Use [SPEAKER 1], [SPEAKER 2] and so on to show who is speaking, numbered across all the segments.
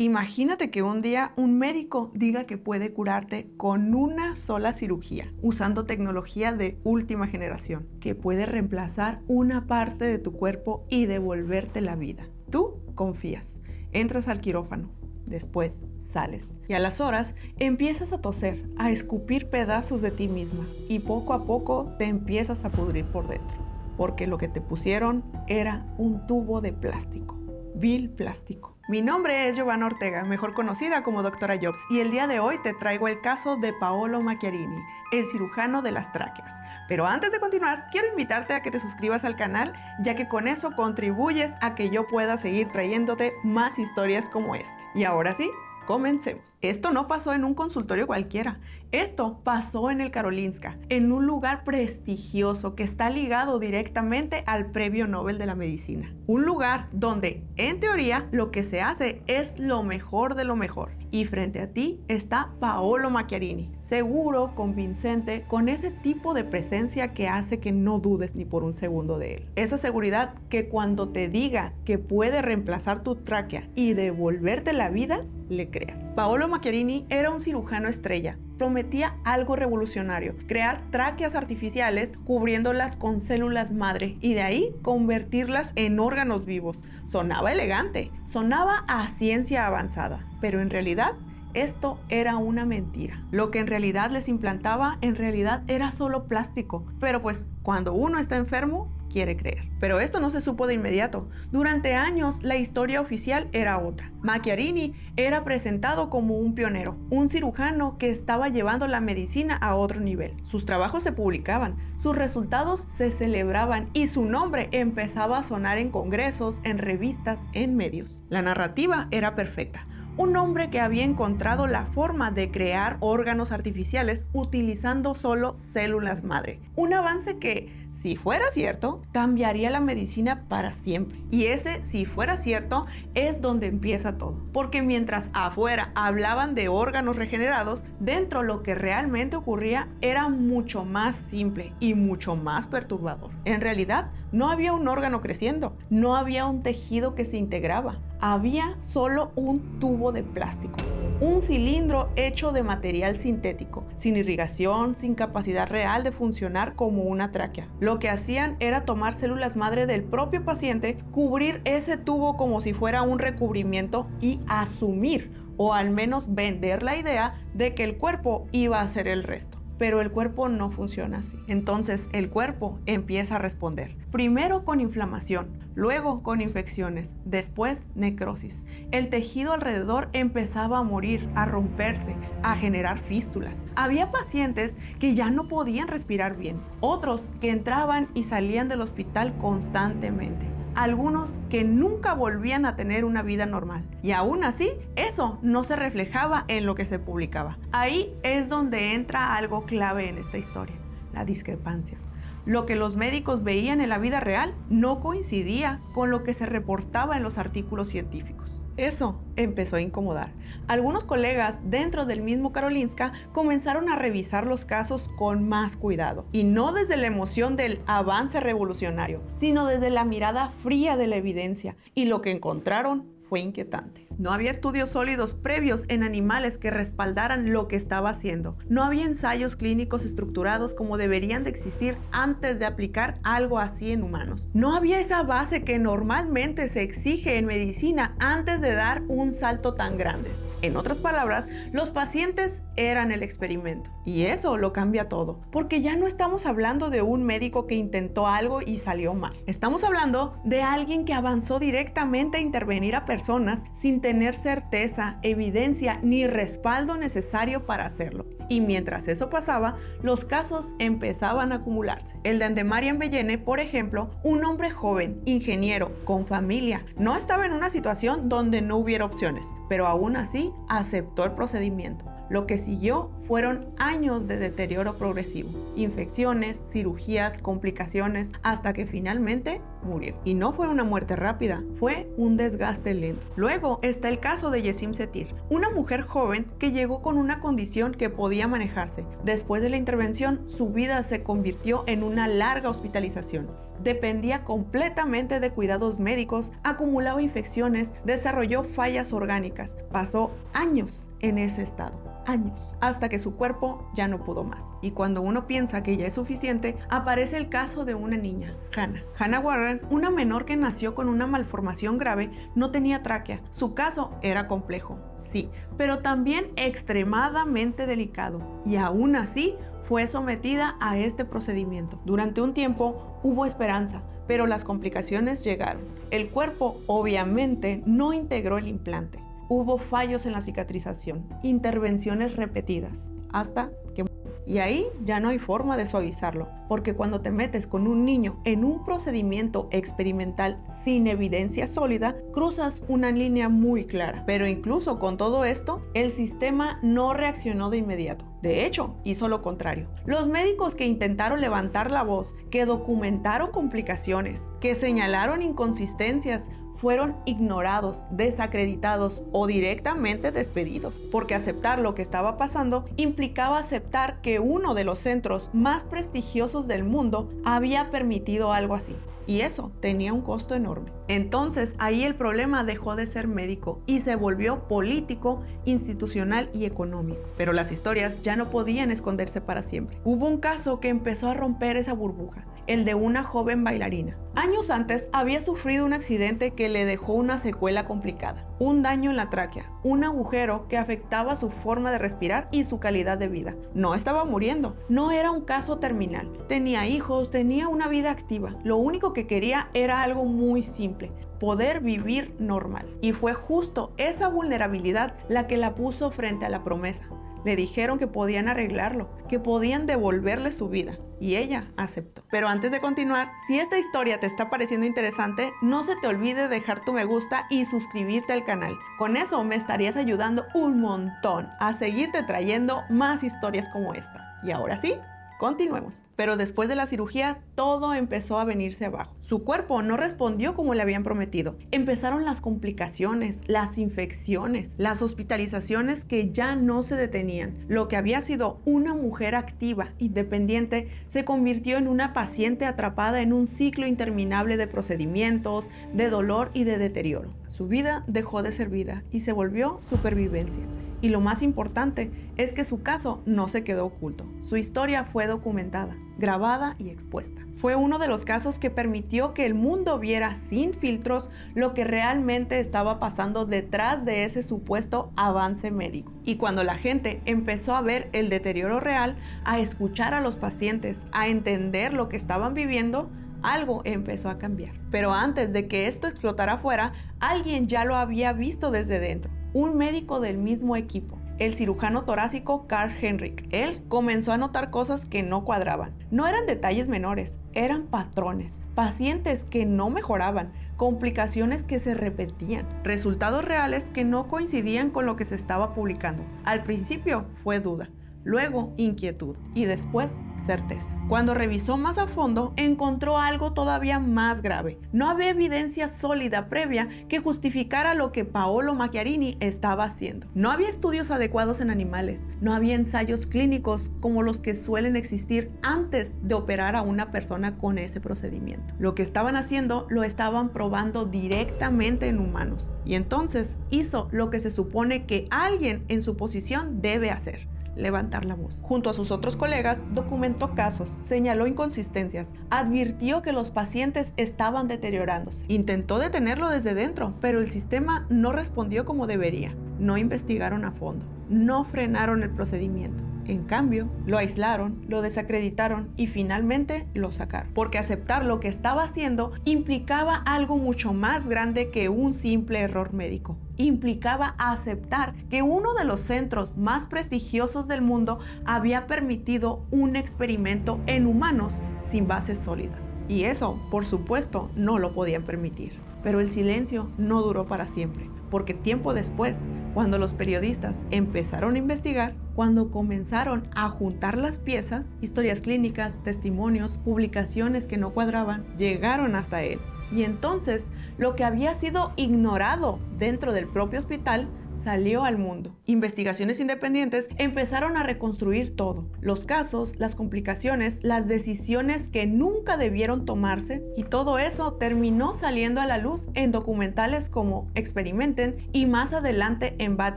[SPEAKER 1] Imagínate que un día un médico diga que puede curarte con una sola cirugía, usando tecnología de última generación, que puede reemplazar una parte de tu cuerpo y devolverte la vida. Tú confías, entras al quirófano, después sales y a las horas empiezas a toser, a escupir pedazos de ti misma y poco a poco te empiezas a pudrir por dentro, porque lo que te pusieron era un tubo de plástico. Vil plástico. Mi nombre es Giovanna Ortega, mejor conocida como Dra. Jobs, y el día de hoy te traigo el caso de Paolo Macchiarini, el cirujano de las tráqueas. Pero antes de continuar, quiero invitarte a que te suscribas al canal, ya que con eso contribuyes a que yo pueda seguir trayéndote más historias como esta. Y ahora sí, comencemos. Esto no pasó en un consultorio cualquiera. Esto pasó en el Karolinska, en un lugar prestigioso que está ligado directamente al Premio Nobel de la Medicina. Un lugar donde, en teoría, lo que se hace es lo mejor de lo mejor. Y frente a ti está Paolo Macchiarini, seguro, convincente, con ese tipo de presencia que hace que no dudes ni por un segundo de él. Esa seguridad que cuando te diga que puede reemplazar tu tráquea y devolverte la vida, le creas. Paolo Macchiarini era un cirujano estrella. Prometía algo revolucionario, crear tráqueas artificiales cubriéndolas con células madre y de ahí convertirlas en órganos vivos. Sonaba elegante, sonaba a ciencia avanzada, pero en realidad esto era una mentira. Lo que en realidad les implantaba en realidad era solo plástico, pero pues cuando uno está enfermo, quiere creer. Pero esto no se supo de inmediato. Durante años la historia oficial era otra. Macchiarini era presentado como un pionero, un cirujano que estaba llevando la medicina a otro nivel. Sus trabajos se publicaban, sus resultados se celebraban y su nombre empezaba a sonar en congresos, en revistas, en medios. La narrativa era perfecta. Un hombre que había encontrado la forma de crear órganos artificiales utilizando solo células madre. Un avance que, si fuera cierto, cambiaría la medicina para siempre. Y ese, si fuera cierto, es donde empieza todo. Porque mientras afuera hablaban de órganos regenerados, dentro lo que realmente ocurría era mucho más simple y mucho más perturbador. En realidad, no había un órgano creciendo, no había un tejido que se integraba. Había solo un tubo de plástico, un cilindro hecho de material sintético, sin irrigación, sin capacidad real de funcionar como una tráquea. Lo que hacían era tomar células madre del propio paciente, cubrir ese tubo como si fuera un recubrimiento y asumir, o al menos vender la idea de que el cuerpo iba a hacer el resto. Pero el cuerpo no funciona así. Entonces el cuerpo empieza a responder. Primero con inflamación, luego con infecciones, después necrosis. El tejido alrededor empezaba a morir, a romperse, a generar fístulas. Había pacientes que ya no podían respirar bien, otros que entraban y salían del hospital constantemente. Algunos que nunca volvían a tener una vida normal. Y aún así, eso no se reflejaba en lo que se publicaba. Ahí es donde entra algo clave en esta historia, la discrepancia. Lo que los médicos veían en la vida real no coincidía con lo que se reportaba en los artículos científicos. Eso empezó a incomodar. Algunos colegas dentro del mismo Karolinska comenzaron a revisar los casos con más cuidado. Y no desde la emoción del avance revolucionario, sino desde la mirada fría de la evidencia. Y lo que encontraron fue inquietante. No había estudios sólidos previos en animales que respaldaran lo que estaba haciendo. No había ensayos clínicos estructurados como deberían de existir antes de aplicar algo así en humanos. No había esa base que normalmente se exige en medicina antes de dar un salto tan grande. En otras palabras, los pacientes eran el experimento. Y eso lo cambia todo, porque ya no estamos hablando de un médico que intentó algo y salió mal. Estamos hablando de alguien que avanzó directamente a intervenir a personas sin tener certeza, evidencia ni respaldo necesario para hacerlo. Y mientras eso pasaba, los casos empezaban a acumularse. El de Andemariam Bellene, por ejemplo, un hombre joven, ingeniero, con familia, no estaba en una situación donde no hubiera opciones, pero aún así aceptó el procedimiento. Lo que siguió fueron años de deterioro progresivo, infecciones, cirugías, complicaciones, hasta que finalmente murió. Y no fue una muerte rápida, fue un desgaste lento. Luego está el caso de Yesim Setir, una mujer joven que llegó con una condición que podía manejarse. Después de la intervención, su vida se convirtió en una larga hospitalización. Dependía completamente de cuidados médicos, acumulaba infecciones, desarrolló fallas orgánicas. Pasó años en ese estado, años, hasta que su cuerpo ya no pudo más. Y cuando uno piensa que ya es suficiente, aparece el caso de una niña, Hannah. Hannah Warren, una menor que nació con una malformación grave, no tenía tráquea. Su caso era complejo, sí, pero también extremadamente delicado. Y aún así, fue sometida a este procedimiento. Durante un tiempo hubo esperanza, pero las complicaciones llegaron. El cuerpo obviamente no integró el implante. Hubo fallos en la cicatrización, intervenciones repetidas, hasta que murió. Y ahí ya no hay forma de suavizarlo, porque cuando te metes con un niño en un procedimiento experimental sin evidencia sólida, cruzas una línea muy clara. Pero incluso con todo esto, el sistema no reaccionó de inmediato. De hecho, hizo lo contrario. Los médicos que intentaron levantar la voz, que documentaron complicaciones, que señalaron inconsistencias, fueron ignorados, desacreditados o directamente despedidos, porque aceptar lo que estaba pasando implicaba aceptar que uno de los centros más prestigiosos del mundo había permitido algo así. Y eso tenía un costo enorme. Entonces ahí el problema dejó de ser médico y se volvió político, institucional y económico. Pero las historias ya no podían esconderse para siempre. Hubo un caso que empezó a romper esa burbuja, el de una joven bailarina. Años antes había sufrido un accidente que le dejó una secuela complicada, un daño en la tráquea, un agujero que afectaba su forma de respirar y su calidad de vida. No estaba muriendo, no era un caso terminal, tenía hijos, tenía una vida activa. Lo único que quería era algo muy simple: poder vivir normal. Y fue justo esa vulnerabilidad la que la puso frente a la promesa. Le dijeron que podían arreglarlo, que podían devolverle su vida, y ella aceptó. Pero antes de continuar, si esta historia te está pareciendo interesante, no se te olvide dejar tu me gusta y suscribirte al canal. Con eso me estarías ayudando un montón a seguirte trayendo más historias como esta. Y ahora sí, continuemos. Pero después de la cirugía, todo empezó a venirse abajo. Su cuerpo no respondió como le habían prometido. Empezaron las complicaciones, las infecciones, las hospitalizaciones que ya no se detenían. Lo que había sido una mujer activa, independiente, se convirtió en una paciente atrapada en un ciclo interminable de procedimientos, de dolor y de deterioro. Su vida dejó de ser vida y se volvió supervivencia. Y lo más importante es que su caso no se quedó oculto. Su historia fue documentada, grabada y expuesta. Fue uno de los casos que permitió que el mundo viera sin filtros lo que realmente estaba pasando detrás de ese supuesto avance médico. Y cuando la gente empezó a ver el deterioro real, a escuchar a los pacientes, a entender lo que estaban viviendo, algo empezó a cambiar. Pero antes de que esto explotara afuera, alguien ya lo había visto desde dentro. Un médico del mismo equipo, el cirujano torácico Carl Henrik. Él comenzó a notar cosas que no cuadraban. No eran detalles menores, eran patrones, pacientes que no mejoraban, complicaciones que se repetían, resultados reales que no coincidían con lo que se estaba publicando. Al principio fue duda, luego inquietud y después certeza. Cuando revisó más a fondo, encontró algo todavía más grave. No había evidencia sólida previa que justificara lo que Paolo Macchiarini estaba haciendo. No había estudios adecuados en animales, no había ensayos clínicos como los que suelen existir antes de operar a una persona con ese procedimiento. Lo que estaban haciendo lo estaban probando directamente en humanos. Y entonces hizo lo que se supone que alguien en su posición debe hacer: levantar la voz. Junto a sus otros colegas, documentó casos, señaló inconsistencias, advirtió que los pacientes estaban deteriorándose. Intentó detenerlo desde dentro, pero el sistema no respondió como debería. No investigaron a fondo, no frenaron el procedimiento. En cambio, lo aislaron, lo desacreditaron y finalmente lo sacaron. Porque aceptar lo que estaba haciendo implicaba algo mucho más grande que un simple error médico. Implicaba aceptar que uno de los centros más prestigiosos del mundo había permitido un experimento en humanos sin bases sólidas. Y eso, por supuesto, no lo podían permitir. Pero el silencio no duró para siempre, porque tiempo después, Cuando los periodistas empezaron a investigar, cuando comenzaron a juntar las piezas, historias clínicas, testimonios, publicaciones que no cuadraban, llegaron hasta él. Y entonces, lo que había sido ignorado dentro del propio hospital salió al mundo. Investigaciones independientes empezaron a reconstruir todo: los casos, las complicaciones, las decisiones que nunca debieron tomarse, y todo eso terminó saliendo a la luz en documentales como Experimenten y más adelante en Bad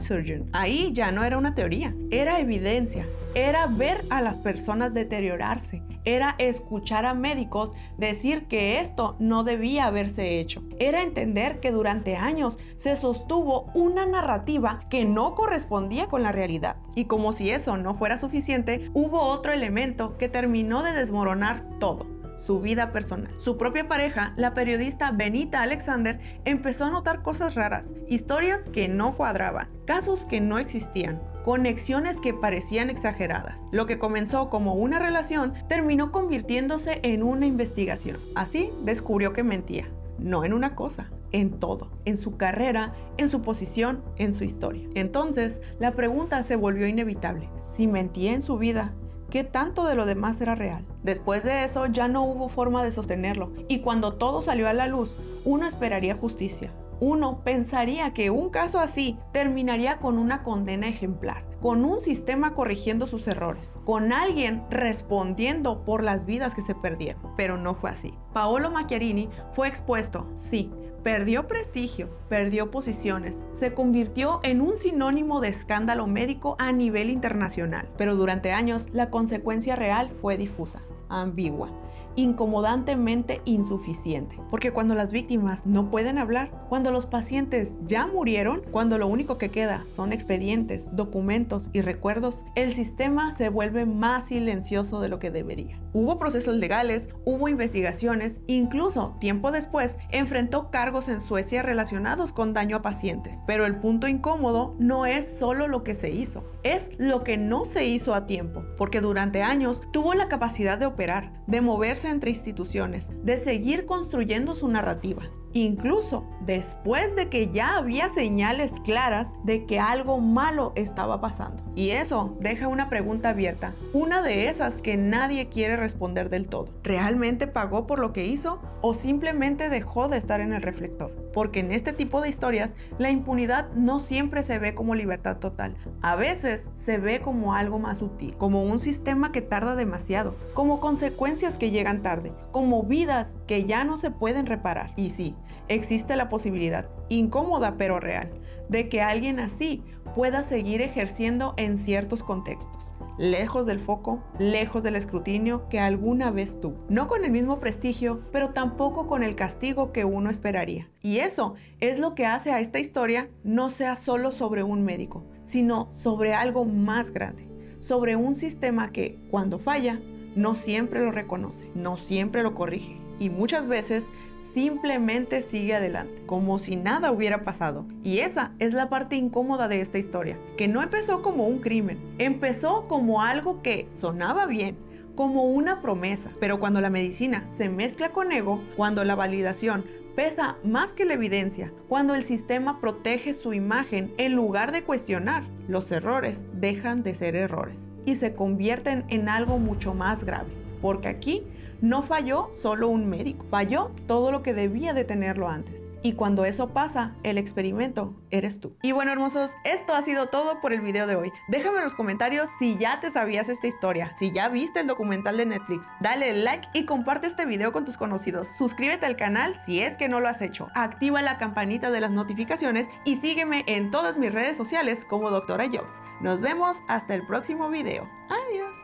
[SPEAKER 1] Surgeon. Ahí ya no era una teoría, era evidencia. Era ver a las personas deteriorarse, era escuchar a médicos decir que esto no debía haberse hecho, era entender que durante años se sostuvo una narrativa que no correspondía con la realidad. Y como si eso no fuera suficiente, hubo otro elemento que terminó de desmoronar todo: su vida personal. Su propia pareja, la periodista Benita Alexander, empezó a notar cosas raras, historias que no cuadraban, casos que no existían, conexiones que parecían exageradas. Lo que comenzó como una relación terminó convirtiéndose en una investigación. Así descubrió que mentía, no en una cosa, en todo, en su carrera, en su posición, en su historia. Entonces, la pregunta se volvió inevitable: si mentía en su vida, ¿qué tanto de lo demás era real? Después de eso ya no hubo forma de sostenerlo, y cuando todo salió a la luz, uno esperaría justicia. Uno pensaría que un caso así terminaría con una condena ejemplar, con un sistema corrigiendo sus errores, con alguien respondiendo por las vidas que se perdieron. Pero no fue así. Paolo Macchiarini fue expuesto, sí, perdió prestigio, perdió posiciones, se convirtió en un sinónimo de escándalo médico a nivel internacional. Pero durante años la consecuencia real fue difusa, ambigua, incomodantemente insuficiente. Porque cuando las víctimas no pueden hablar, cuando los pacientes ya murieron, cuando lo único que queda son expedientes, documentos y recuerdos, el sistema se vuelve más silencioso de lo que debería. Hubo procesos legales, hubo investigaciones, incluso tiempo después enfrentó cargos en Suecia relacionados con daño a pacientes. Pero el punto incómodo no es solo lo que se hizo, es lo que no se hizo a tiempo, porque durante años tuvo la capacidad de operar, de moverse entre instituciones, de seguir construyendo su narrativa, incluso después de que ya había señales claras de que algo malo estaba pasando. Y eso deja una pregunta abierta, una de esas que nadie quiere responder del todo. ¿Realmente pagó por lo que hizo o simplemente dejó de estar en el reflector? Porque en este tipo de historias la impunidad no siempre se ve como libertad total. A veces se ve como algo más sutil, como un sistema que tarda demasiado, como consecuencias que llegan tarde, como vidas que ya no se pueden reparar. Y sí, existe la posibilidad, incómoda pero real, de que alguien así pueda seguir ejerciendo en ciertos contextos, lejos del foco, lejos del escrutinio que alguna vez tuvo. No con el mismo prestigio, pero tampoco con el castigo que uno esperaría. Y eso es lo que hace a esta historia no sea solo sobre un médico, sino sobre algo más grande, sobre un sistema que, cuando falla, no siempre lo reconoce, no siempre lo corrige, y muchas veces simplemente sigue adelante, como si nada hubiera pasado. Y esa es la parte incómoda de esta historia, que no empezó como un crimen, empezó como algo que sonaba bien, como una promesa. Pero cuando la medicina se mezcla con ego, cuando la validación pesa más que la evidencia, cuando el sistema protege su imagen en lugar de cuestionar, los errores dejan de ser errores y se convierten en algo mucho más grave. Porque aquí no falló solo un médico, falló todo lo que debía de tenerlo antes. Y cuando eso pasa, el experimento eres tú. Y bueno, hermosos, esto ha sido todo por el video de hoy. Déjame en los comentarios si ya te sabías esta historia, si ya viste el documental de Netflix. Dale like y comparte este video con tus conocidos. Suscríbete al canal si es que no lo has hecho. Activa la campanita de las notificaciones y sígueme en todas mis redes sociales como Dra. Jobs. Nos vemos hasta el próximo video. Adiós.